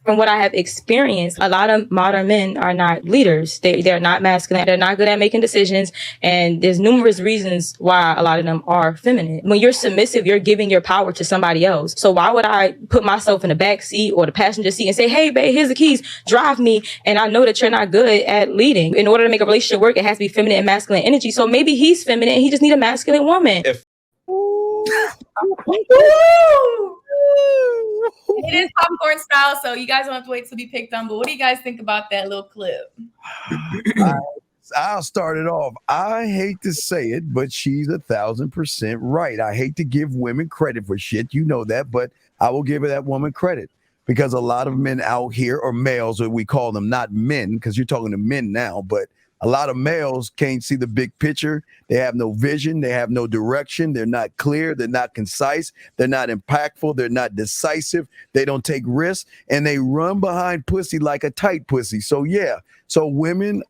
From what I have experienced, a lot of modern men are not leaders. They're not masculine. They're not good at making decisions. And there's numerous reasons why a lot of them are feminine. When you're submissive, you're giving your power to somebody else. So why would I put myself in the back seat or the passenger seat and say, hey, babe, here's the keys, drive me. And I know that you're not good at leading. In order to make a relationship work, it has to be feminine and masculine energy. So maybe he's feminine and he just needs a masculine woman. It is popcorn style, so you guys don't have to wait to be picked on. But what do you guys think about that little clip? I'll start it off. I hate to say it, but she's 1,000% right. I hate to give women credit for shit. You know that, but I will give that woman credit because a lot of men out here, or males, or we call them, not men, because you're talking to men now, but a lot of males can't see the big picture. They have no vision. They have no direction. They're not clear. They're not concise. They're not impactful. They're not decisive. They don't take risks, and they run behind pussy like a tight pussy. So yeah, so women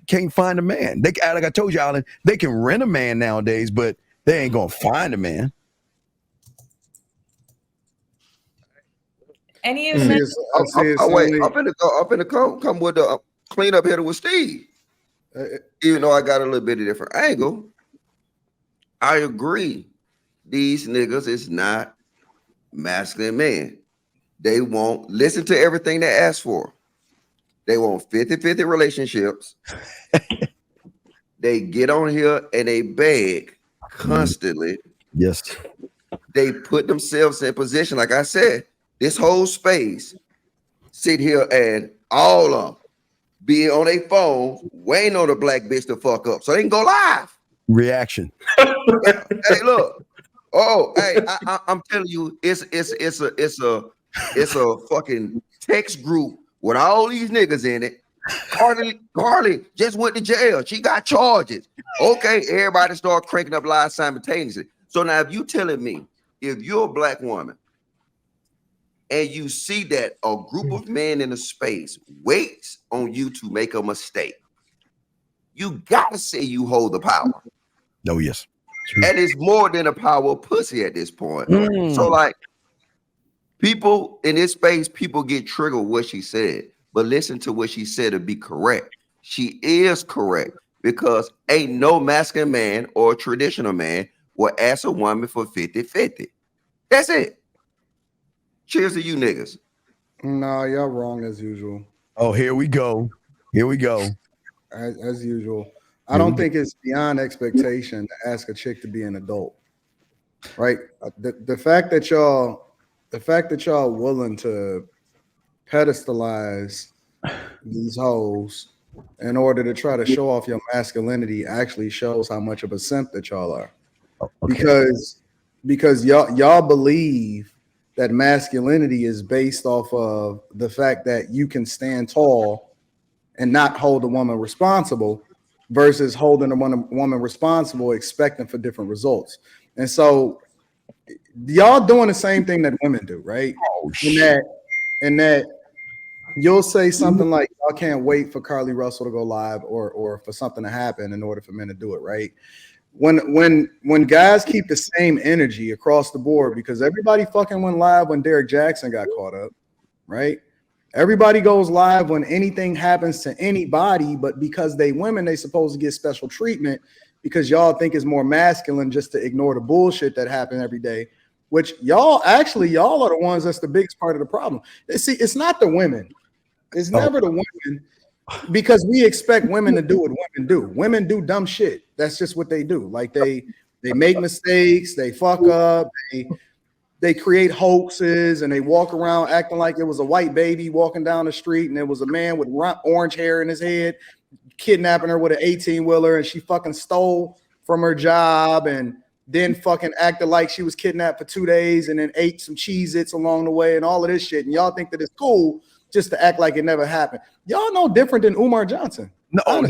can't find a man. They, like I told you, Alan, they can rent a man nowadays, but they ain't gonna find a man. Any of them? Wait, I'm finna come with the cleanup hitter with Steve. Even though I got a little bit of different angle, I agree. These niggas is not masculine men. They won't listen to everything they ask for. They want 50-50 relationships. They get on here and they beg constantly. Yes. They put themselves in position. Like I said, this whole space, sit here and all of them be on their phone, waiting on the black bitch to fuck up so they can go live. Reaction. Hey, look. Oh, hey, I'm telling you, it's a fucking text group with all these niggas in it. Carly just went to jail. She got charges. Okay, everybody start cranking up lies simultaneously. So now, if you telling me, if you're a black woman and you see that a group of men in a space waits on you to make a mistake, you gotta say you hold the power. Oh, yes. And it's more than a power of pussy at this point. So, like, people in this space, people get triggered with what she said, but listen to what she said to be correct. She is correct because ain't no masculine man or traditional man will ask a woman for 50-50. That's it. Cheers to you niggas. Nah, y'all wrong as usual. Oh, here we go. Here we go. As usual. I don't think it's beyond expectation to ask a chick to be an adult. Right? The fact that y'all willing to pedestalize these hoes in order to try to show off your masculinity actually shows how much of a simp that y'all are. Okay. Because y'all believe that masculinity is based off of the fact that you can stand tall and not hold a woman responsible versus holding a woman responsible, expecting for different results. And so y'all doing the same thing that women do, right? Oh, shit. In that you'll say something like, I can't wait for Carly Russell to go live or for something to happen in order for men to do it, right? When guys keep the same energy across the board, because everybody fucking went live when Derek Jackson got caught up, right? Everybody goes live when anything happens to anybody, but because they women, they supposed to get special treatment because y'all think it's more masculine just to ignore the bullshit that happened every day, which y'all are the ones that's the biggest part of the problem. See, it's not the women. It's never the women. Because we expect women to do what women do. Women do dumb shit. That's just what they do. Like they make mistakes, they fuck up, they create hoaxes, and they walk around acting like it was a white baby walking down the street and there was a man with orange hair in his head kidnapping her with an 18-wheeler, and she fucking stole from her job and then fucking acted like she was kidnapped for 2 days and then ate some Cheez-Its along the way and all of this shit. And y'all think that it's cool just to act like it never happened. Y'all no different than Umar Johnson. No,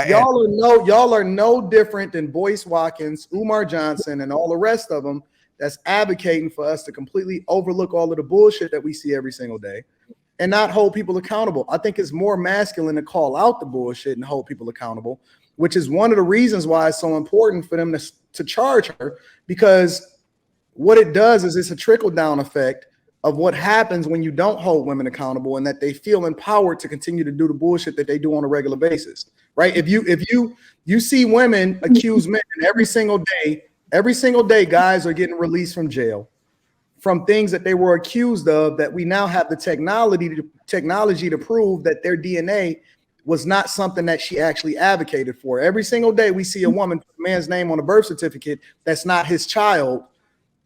y'all are no different than Boyce Watkins, Umar Johnson, and all the rest of them that's advocating for us to completely overlook all of the bullshit that we see every single day and not hold people accountable. I think it's more masculine to call out the bullshit and hold people accountable, which is one of the reasons why it's so important for them to charge her, because what it does is it's a trickle-down effect of what happens when you don't hold women accountable, and that they feel empowered to continue to do the bullshit that they do on a regular basis, right? If you see women accuse men every single day, guys are getting released from jail from things that they were accused of, that we now have the technology to prove that their DNA was not something that she actually advocated for. Every single day we see a woman put a man's name on a birth certificate that's not his child,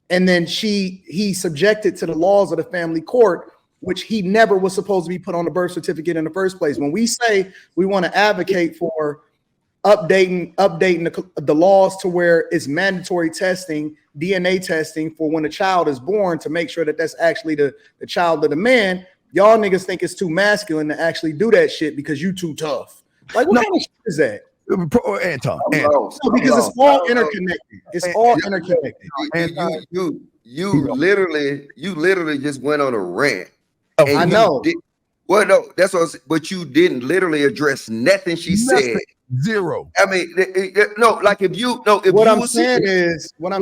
and then he subjected to the laws of the family court, which he never was supposed to be put on the birth certificate in the first place. When we say we want to advocate for updating the laws to where it's mandatory testing, DNA testing for when a child is born, to make sure that that's actually the child of the man, y'all niggas think it's too masculine to actually do that shit because you too tough. Like, what kind of shit is that? Anton. No, because it's all interconnected. It's all interconnected. You literally just went on a rant. I know. Well, no, that's what. But you didn't literally address nothing she said. Zero. I mean, no. Like what I'm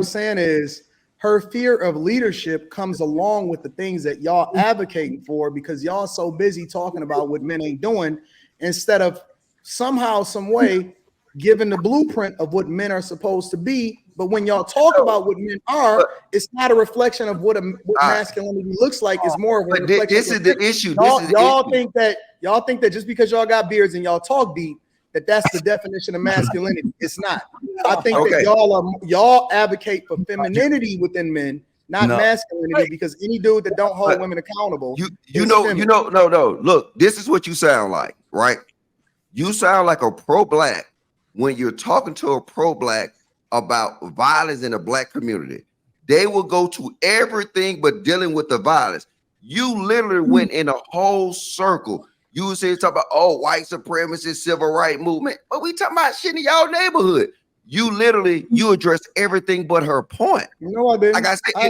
saying is, her fear of leadership comes along with the things that y'all advocating for, because y'all so busy talking about what men ain't doing, instead of somehow, some way, giving the blueprint of what men are supposed to be. But when y'all talk about what men are, it's not a reflection of what masculinity looks like. It's more of a reflection. This is the issue. Y'all think that just because y'all got beards and y'all talk deep, that's the definition of masculinity. It's not. I think that y'all advocate for femininity within men, not masculinity, because any dude that don't hold women accountable, no. Look, this is what you sound like, right? You sound like a pro-black when you're talking to a pro-black about violence in the black community. They will go to everything but dealing with the violence. You literally went in a whole circle. You say talk about white supremacist civil rights movement, but we talking about shit in y'all neighborhood. You addressed everything but her point. No, I didn't. Like I said, I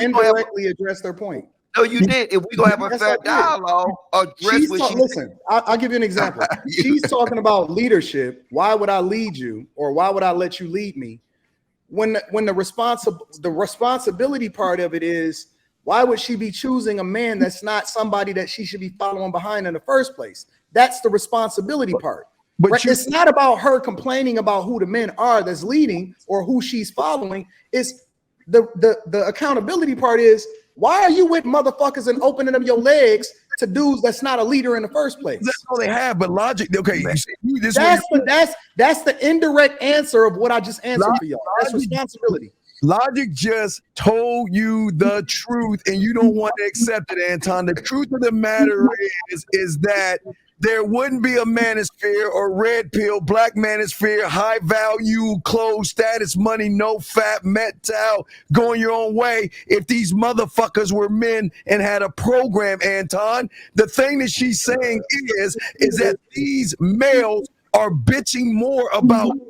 indirectly addressed their point. No, you did. If we gonna have a fair dialogue, address what she listen. I'll give you an example. She's talking about leadership. Why would I lead you, or why would I let you lead me? When the responsibility part of it is, why would she be choosing a man that's not somebody that she should be following behind in the first place? That's the responsibility part. But it's not about her complaining about who the men are that's leading or who she's following. It's the accountability part is, why are you with motherfuckers and opening up your legs to dudes that's not a leader in the first place? That's all they have, but logic. Okay, that's the indirect answer of what I just answered for y'all. That's responsibility. Logic just told you the truth, and you don't want to accept it, Anton. The truth of the matter is that there wouldn't be a manosphere or red pill, black manosphere, high value, clothes, status, money, no fat, metal, going your own way if these motherfuckers were men and had a program, Anton. The thing that she's saying is that these males are bitching more about women.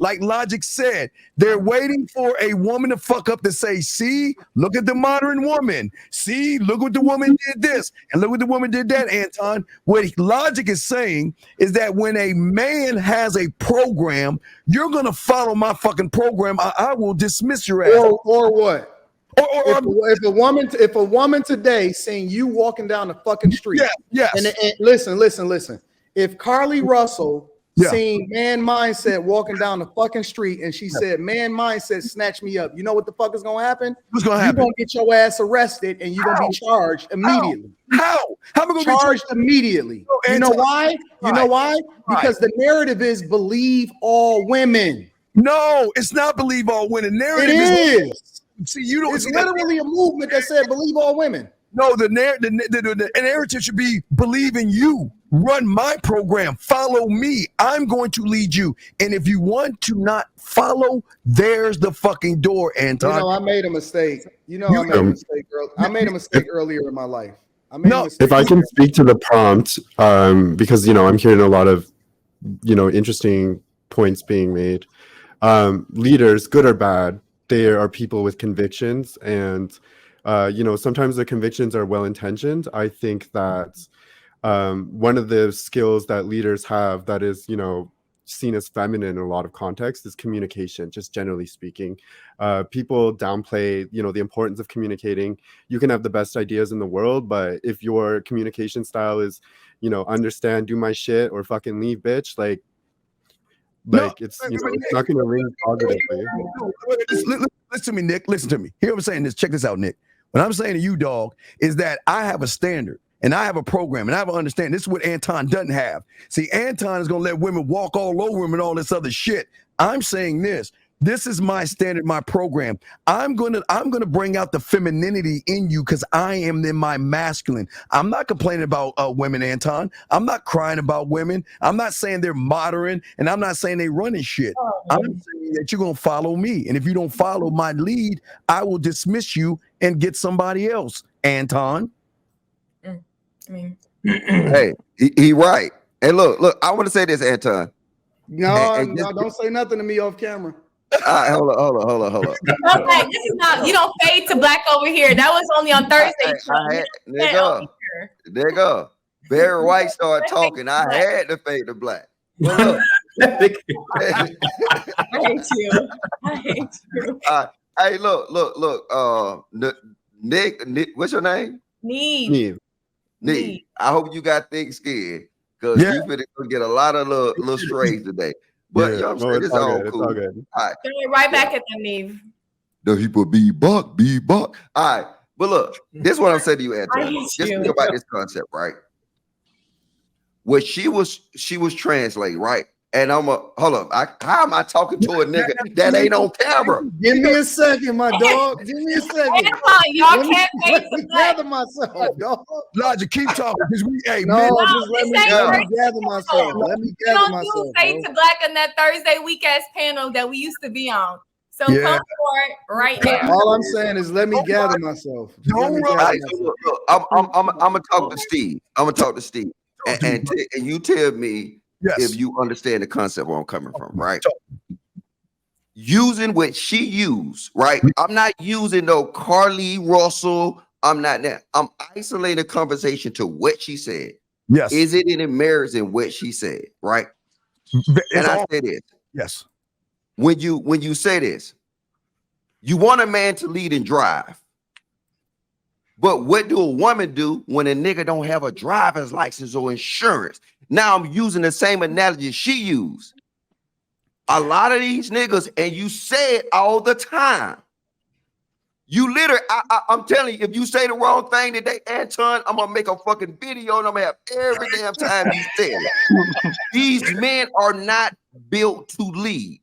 Like Logic said, they're waiting for a woman to fuck up to say, see, look at the modern woman. See, look what the woman did this and look what the woman did that, Anton. What Logic is saying is that when a man has a program, you're going to follow my fucking program. I will dismiss your ass. Or what? If a woman today seeing you walking down the fucking street, and listen. If Carly Russell seen Man Mindset walking down the fucking street and she said, Man Mindset snatch me up, you know what the fuck is gonna happen? What's gonna happen? You're gonna get your ass arrested and you're gonna be charged immediately. How am I gonna charged immediately? You know why? You know why? Because the narrative is believe all women. No, it's not believe all women. Narrative is. See, you don't. It's literally a movement that said believe all women. No, the narrative should be believe in you. Run my program. Follow me. I'm going to lead you. And if you want to not follow, there's the fucking door, Anton. You know, I made a mistake. I made a mistake earlier in my life. If I can speak to the prompt, because I'm hearing a lot of interesting points being made. Leaders, good or bad, they are people with convictions, and sometimes the convictions are well-intentioned. I think that one of the skills that leaders have that is, seen as feminine in a lot of contexts is communication, just generally speaking. People downplay, you know, the importance of communicating. You can have the best ideas in the world, but if your communication style is, you know, understand, do my shit, or fucking leave, bitch, like it's, you know, it's not going to ring positively. Listen to me, Nick. Listen to me. Here I'm saying this. Check this out, Nick. What I'm saying to you, dog, is that I have a standard and I have a program and I have an understanding. This is what Anton doesn't have. See, Anton is going to let women walk all over him and all this other shit. I'm saying this. This is my standard, my program. I'm gonna bring out the femininity in you because I am in my masculine. I'm not complaining about women, Anton. I'm not crying about women. I'm not saying they're modern, and I'm not saying they running shit. I'm saying that you're gonna follow me, and if you don't follow my lead, I will dismiss you and get somebody else, Anton. Hey, he right. And look, I want to say this, Anton. No, don't say nothing to me off camera. Hold on. Okay, this is not. You don't fade to black over here. That was only on Thursday. Nigga, Barry White started talking. I had to fade to black. Well, look. I hate you. Hey, look. Nick, what's your name? Neve. I hope you got thick skin because you're gonna get a lot of little strays today. But you know what I'm saying? It's all cool. All good. All right. Throw it right back at them, Neve. No, he put B buck. All right. But look, this is what I'm saying to you, Anton. Just think about this concept, right? What she was translating, right? And hold up. How am I talking to a nigga that ain't on camera? Give me a second, my dog. Give me a second. Y'all can't gather myself, dog. Logic, keep talking. Just let me gather myself. Let me gather myself. Don't do fade to black on that Thursday week ass panel that we used to be on. So come for it right now. All I'm saying is let me gather myself. I'm gonna talk to Steve. And you tell me if you understand the concept where I'm coming from, right? Using what she used, right? I'm not using no Carly Russell. I'm not that. I'm isolating the conversation to what she said. Yes. Is it any merits in what she said, right? And I say this. Yes. When you say this, you want a man to lead and drive. But what do a woman do when a nigga don't have a driver's license or insurance? Now I'm using the same analogy she used. A lot of these niggas, and you say it all the time. You literally, I'm telling you, if you say the wrong thing today, Anton, I'm gonna make a fucking video and I'm gonna have every damn time you say it. These men are not built to lead.